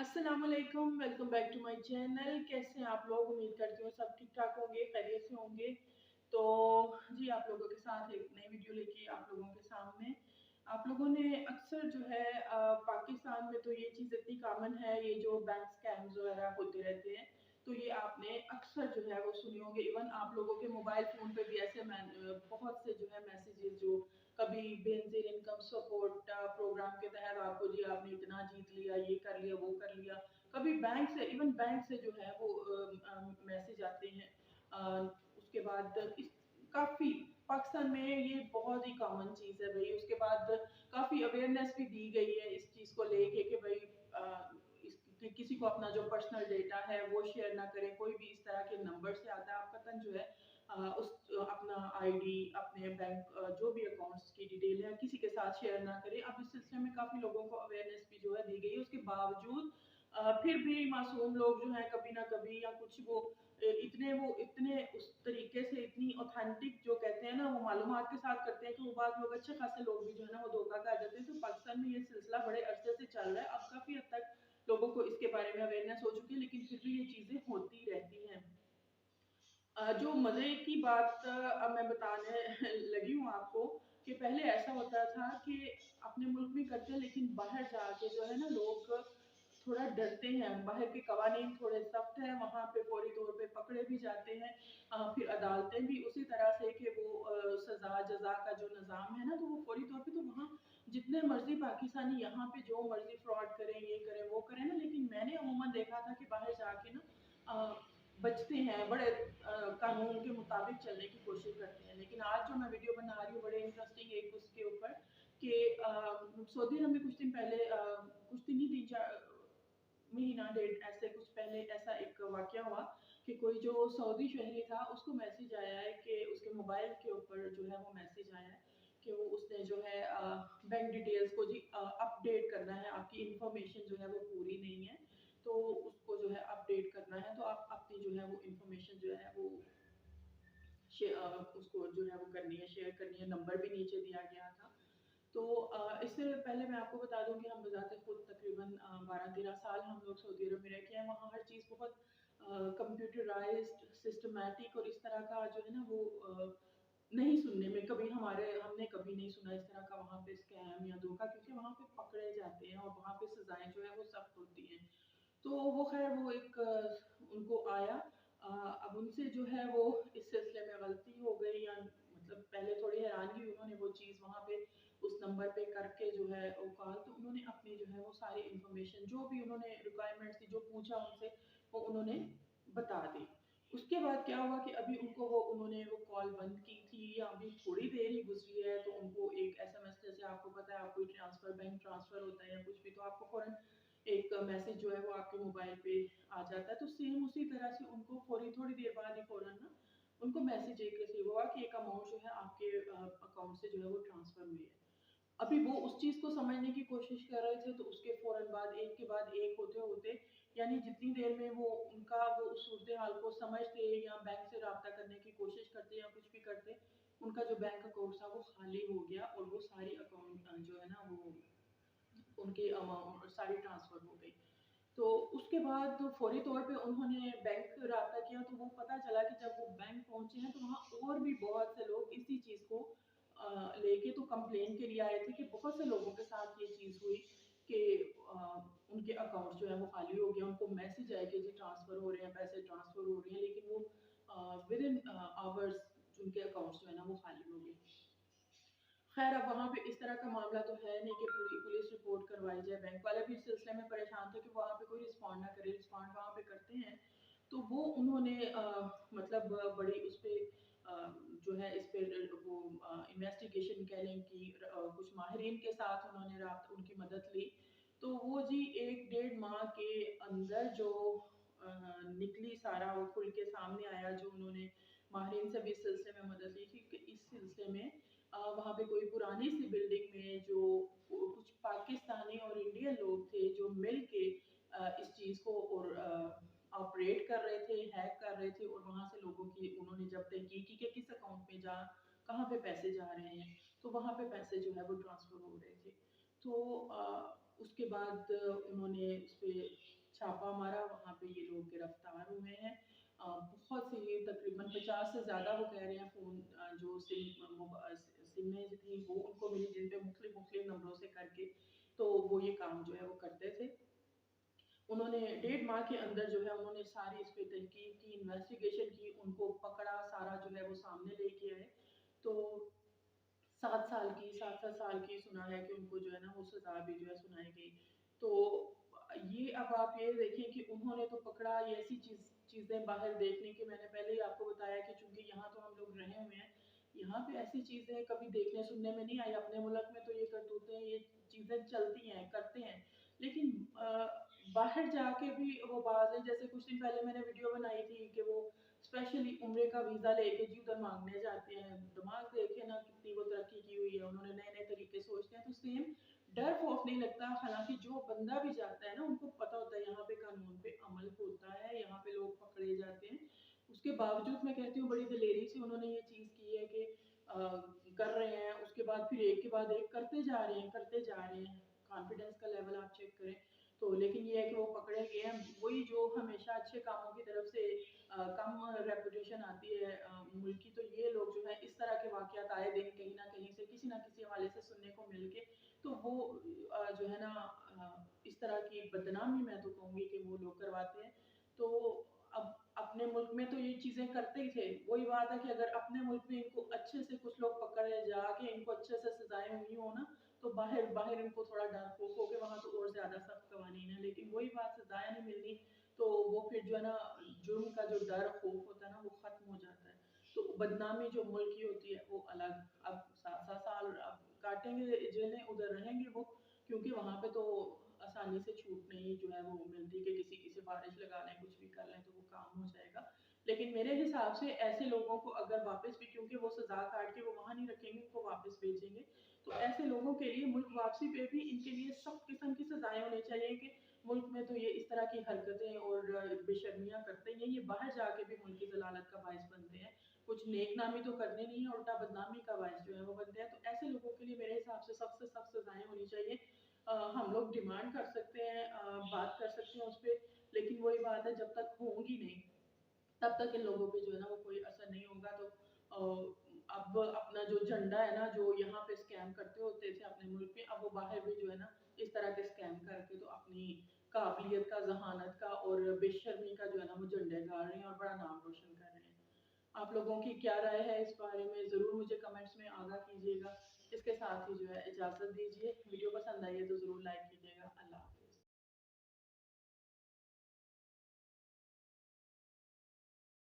अस्सलाम वालेकुम, welcome back to my channel. कैसे हैं आप लोग? उम्मीद करती हूँ सब ठीक ठाक होंगे, खैरियत से होंगे। तो जी, आप लोगों के साथ एक नई वीडियो लेके आप लोगों के सामने। आप लोगों ने अक्सर जो है पाकिस्तान में तो ये चीज़ इतनी कॉमन है, ये जो बैंक स्कैम्स वगैरह होते रहते हैं, तो ये आपने अक्सर जो है वो सुनी होंगे। इवन आप लोगों के मोबाइल फ़ोन पे भी ऐसे बहुत से जो है मैसेजेस जो कभी बेनज़ीर इनकम सपोर्ट प्रोग्राम के तहत आपको जी आपने इतना जीत लिया, ये कर लिया, वो कर लिया। कभी बैंक से, इवन बैंक से जो है वो मैसेज आते हैं। उसके बाद इस काफ़ी पाकिस्तान में ये बहुत ही कॉमन चीज़ है भई। उसके बाद काफ़ी अवेयरनेस भी दी गई है इस चीज़ को लेके कि भई कि किसी को अपना जो पर्सनल डेटा है वो शेयर ना करें। कोई भी इस तरह के नंबर से आता है, आप कतन जो है अपना आईडी, अपने बैंक जो भी अकाउंट्स की डिटेल है किसी के साथ शेयर ना करें। अब इस सिलसिले में काफ़ी लोगों को अवेयरनेस भी जो है दी गई है। उसके बावजूद फिर भी मासूम लोग जो हैं कभी ना कभी या कुछ वो इतने उस तरीके से इतनी ऑथेंटिक जो कहते हैं ना वो मालूमात के साथ करते हैं कि वो बाद लोग अच्छे खासे लोग भी जो है ना वो धोखा खा जाते हैं। तो पाकिस्तान में ये सिलसिला बड़े अरसे से चल रहा है। अब काफ़ी हद तक लोगों को इसके बारे में अवेयरनेस हो चुकी है, लेकिन फिर भी ये चीज़ें होती रहती हैं। जो मज़े की बात अब मैं बताने लगी हूँ आपको कि पहले ऐसा होता था कि अपने मुल्क में करते हैं, लेकिन बाहर जाके जो है ना लोग थोड़ा डरते हैं। बाहर के कवानीन थोड़े सख्त हैं, वहाँ पे फौरी तौर पे पकड़े भी जाते हैं। फिर अदालतें भी उसी तरह से कि वो सज़ा जज़ा का जो निज़ाम है ना, तो वो फौरी तौर पे तो वहाँ जितने मर्ज़ी पाकिस्तानी यहाँ पे जो मर्ज़ी फ्रॉड करें, ये करें, वो करें ना, लेकिन मैंने अमूमन देखा था कि बाहर जाके ना अ, बचते हैं, बड़े कानून के मुताबिक चलने की कोशिश करते हैं। लेकिन आज जो मैं वीडियो बना रही हूँ बड़े इंटरेस्टिंग एक उसके ऊपर कि सऊदी अरब में कुछ दिन पहले कुछ दिन ही 3-4 महीना डेढ़ ऐसे कुछ पहले ऐसा एक वाक़या हुआ कि कोई जो सऊदी शहरी था उसको मैसेज आया है कि उसके मोबाइल के ऊपर जो है वो मैसेज आया है कि वो उसने जो है बैंक डिटेल्स को जी अपडेट करना है, आपकी इन्फॉर्मेशन जो है वो पूरी नहीं है, तो उसको जो है अपडेट करना है, तो आप अपनी जो है वो इन्फॉर्मेशन जो है वो उसको जो है वो करनी है, शेयर करनी है। नंबर भी नीचे दिया गया था। तो इससे पहले मैं आपको बता दूं कि हम बजाते खुद तकरीबन 12-13 साल हम लोग सऊदी अरब में रह के हैं। वहाँ हर चीज़ बहुत कंप्यूटराइज्ड, सिस्टमैटिक और इस तरह का जो है ना वो नहीं सुनने में कभी हमने कभी नहीं सुना इस तरह का वहाँ पे स्कैम या धोखा, क्योंकि वहाँ पे पकड़े जाते हैं और वहाँ पे सजाएं जो है वो सख्त होती हैं। तो वो खैर वो एक उनको आया। अब उनसे जो है वो इस सिलसिले में गलती हो गई, या मतलब पहले थोड़ी हैरानगी हुई, उन्होंने वो चीज़ वहाँ पे उस नंबर पे करके जो है वो कॉल, तो उन्होंने अपनी जो है वो सारी इन्फॉर्मेशन जो भी उन्होंने रिक्वायरमेंट्स थी जो पूछा उनसे वो उन्होंने बता दी। उसके बाद क्या हुआ कि अभी उनको वो उन्होंने वो कॉल बंद की थी या अभी थोड़ी देर ही गुजरी है, तो उनको एक एसएमएस, जैसे आपको पता है आप कोई ट्रांसफर बैंक ट्रांसफर होता है या कुछ भी, तो आपको फौरन एक मैसेज जो है वो आपके मोबाइल पे आ जाता है। तो सेम उसी तरह से उनको फौरी थोड़ी देर बाद ही फौरन ना उनको मैसेज एक रिसीव हुआ कि एक अमाउंट जो है आपके अकाउंट से जो है वो ट्रांसफर हुई है। अभी वो उस चीज़ को समझने की कोशिश कर रहे थे, तो उसके फ़ौरन बाद एक के बाद एक होते-होते, यानी जितनी देर में वो उनका वो उस सूरत-ए-हाल को समझते या बैंक से राब्ता करने की कोशिश करते या कुछ भी करते, उनका जो बैंक अकाउंट था वो खाली हो गया और वो सारी अकाउंट जो है ना वो उनकी अमाउंट सारी ट्रांसफ़र हो गई। तो उसके बाद तो फौरी तौर पे उन्होंने बैंक से राब्ता किया, तो वो पता चला कि जब वो बैंक पहुँचे हैं तो वहाँ और भी बहुत से लोग इसी चीज़ को लेके तो कंप्लेन के लिए आए थे कि बहुत से लोगों के साथ ये चीज़ हुई कि उनके अकाउंट जो है वो खाली हो गया। उनको मैसेज आया कि जी ट्रांसफ़र हो रहे हैं, पैसे ट्रांसफ़र हो रहे हैं, लेकिन वो विदिन आवर्स उनके अकाउंट्स जो है ना वो खाली हो गए। खैर अब वहाँ पे इस तरह का मामला तो है नहीं कि पूरी पुलिस रिपोर्ट करवाई जाए। बैंक वाले भी इस सिलसिले में परेशान थे कि वहाँ पे कोई रिस्पॉन्ड ना करे। रिस्पॉन्ड वहाँ पे करते हैं तो वो उन्होंने मतलब बड़ी उस पे जो है इस पे वो इन्वेस्टिगेशन कह लें कि कुछ माहिरीन के साथ उन्होंने रात उनकी मदद ली। तो वो जी 1 डेढ़ माह के अंदर जो निकली, सारा वो खुल के सामने आया, जो उन्होंने माहिरीन से भी इस सिलसिले में मदद ली थी कि इस सिलसिले में वहाँ पे कोई पुरानी सी बिल्डिंग में जो कुछ पाकिस्तानी और इंडियन लोग थे जो मिल के इस चीज़ को और ऑपरेट कर रहे थे, हैक कर रहे थे, और वहाँ से लोगों की उन्होंने जब तहकीक की कि किस अकाउंट में कहाँ पे पैसे जा रहे हैं, तो वहाँ पे पैसे जो है वो ट्रांसफ़र हो रहे थे। तो اس کے بعد انہوں نے اس پہ چھاپا مارا، وہاں پہ یہ لوگ گرفتار ہوئے ہیں۔ بہت سی تقریباً 50 سے زیادہ وہ کہہ رہے ہیں فون جو سمیں تھیں وہ ان کو ملی، جن پہ مختلف مختلف نمبروں سے کر کے تو وہ یہ کام جو ہے وہ کرتے تھے۔ انہوں نے 1.5 ماہ کے اندر جو ہے انہوں نے ساری اس پہ تحقیق کی، انویسٹیگیشن کی، ان کو پکڑا، سارا جو ہے وہ سامنے لے کے آئے۔ تو 7 سال کی سنا ہے کہ ان کو جو ہے نا وہ سزا بھی جو ہے سنائی گئی۔ تو یہ اب آپ یہ دیکھیں کہ انہوں نے تو پکڑا، یہ ایسی چیزیں باہر دیکھنے کے، میں نے پہلے ہی آپ کو بتایا کہ چونکہ یہاں تو ہم لوگ رہے ہوئے ہیں، یہاں پہ ایسی چیزیں کبھی دیکھنے سننے میں نہیں آئی۔ اپنے ملک میں تو یہ کرتوتیں، یہ چیزیں چلتی ہیں، کرتے ہیں، لیکن باہر جا کے بھی وہ باز ہیں۔ جیسے کچھ دن پہلے میں نے ویڈیو بنائی تھی کہ وہ اسپیشلی عمرے کا ویزا لے کے جی ادھر مانگنے جاتے ہیں۔ دماغ دیکھے نا کتنی وہ ترقی کی ہوئی ہے، انہوں نے نئے نئے طریقے سوچتے ہیں، تو سیم ڈر خوف نہیں لگتا۔ حالانکہ جو بندہ بھی جاتا ہے نا، ان کو پتا ہوتا ہے یہاں پہ قانون پہ عمل ہوتا ہے، یہاں پہ لوگ پکڑے جاتے ہیں۔ اس کے باوجود میں کہتی ہوں بڑی دلیری سے انہوں نے یہ چیز کی ہے کہ کر رہے ہیں، اس کے بعد پھر ایک کے بعد ایک کرتے جا رہے ہیں، کرتے جا رہے ہیں۔ کانفیڈنس کا لیول آپ چیک کریں تو، لیکن یہ ہے کہ وہ پکڑے گئے ہیں۔ وہی جو ہمیشہ اچھے کاموں کی طرف سے کم ریپوٹیشن آتی ہے ملک کی، تو یہ لوگ جو ہے اس طرح کے واقعات آئے دن کہیں نہ کہیں سے کسی نہ کسی حوالے سے سننے کو مل کے، تو وہ جو ہے نا اس طرح کی بدنامی میں تو کہوں گی کہ وہ لوگ کرواتے ہیں۔ تو اب اپنے ملک میں تو یہ چیزیں کرتے ہی تھے، وہی بات ہے کہ اگر اپنے ملک میں ان کو اچھے سے کچھ لوگ پکڑے جا کے ان کو اچھے سے سزائیں ہوئی ہوں نا، تو باہر ان کو تھوڑا ڈر خوف ہو کے وہاں تو اور زیادہ سخت قوانین ہے، لیکن وہی بات سزائیں نہیں ملنی، تو وہ پھر جو ہے نا جرم کا جو ڈر خوف ہوتا ہے نا وہ ختم ہو جاتا ہے۔ تو بدنامی جو ملک کی ہوتی ہے وہ الگ۔ اب 7 سال اب کاٹیں گے جیلیں، ادھر رہیں گے وہ، کیونکہ وہاں پہ تو آسانی سے چھوٹ نہیں جو ہے وہ ملتی کہ کسی کی سفارش لگا لیں، کچھ بھی کر لیں تو وہ کام ہو جائے گا۔ لیکن میرے حساب سے ایسے لوگوں کو اگر واپس بھی، کیونکہ وہ سزا کاٹ کے وہ وہاں نہیں رکھیں گے، ان کو واپس بھیجیں گے، تو ایسے لوگوں کے لیے ملک واپسی پہ بھی ان کے لیے سخت قسم کی سزائیں ہونی چاہیے کہ ملک میں تو یہ اس طرح کی حرکتیں اور بے شرمیاں کرتے ہیں، یہ باہر جا کے بھی ملک کی ضلالت کا باعث بنتے ہیں۔ کچھ نیک نامی تو کرنے نہیں ہے، الٹا بدنامی کا باعث جو ہے وہ بنتے ہیں۔ تو ایسے لوگوں کے لیے میرے حساب سے سب سے سخت سزائیں ہونی چاہیے۔ ہم لوگ ڈیمانڈ کر سکتے ہیں، بات کر سکتے ہیں اس پہ، لیکن وہی بات ہے جب تک ہوں گی نہیں تب تک ان لوگوں پہ جو ہے نا وہ کوئی اثر نہیں ہوگا۔ تو اب اپنا جو جھنڈا ہے نا، جو یہاں پہ اسکیم کرتے ہوتے تھے اپنے ملک میں، اب وہ باہر بھی جو ہے نا اس طرح کے اسکیم کر کے تو اپنی قابلیت کا، ذہانت کا اور بے شرمی کا جو ہے نا وہ جھنڈے گاڑ رہے ہیں اور بڑا نام روشن کر رہے ہیں۔ آپ لوگوں کی کیا رائے ہے اس بارے میں ضرور مجھے کمنٹس میں آگاہ کیجیے گا۔ اس کے ساتھ ہی جو ہے اجازت دیجیے، ویڈیو پسند آئی ہے تو ضرور لائک کیجیے۔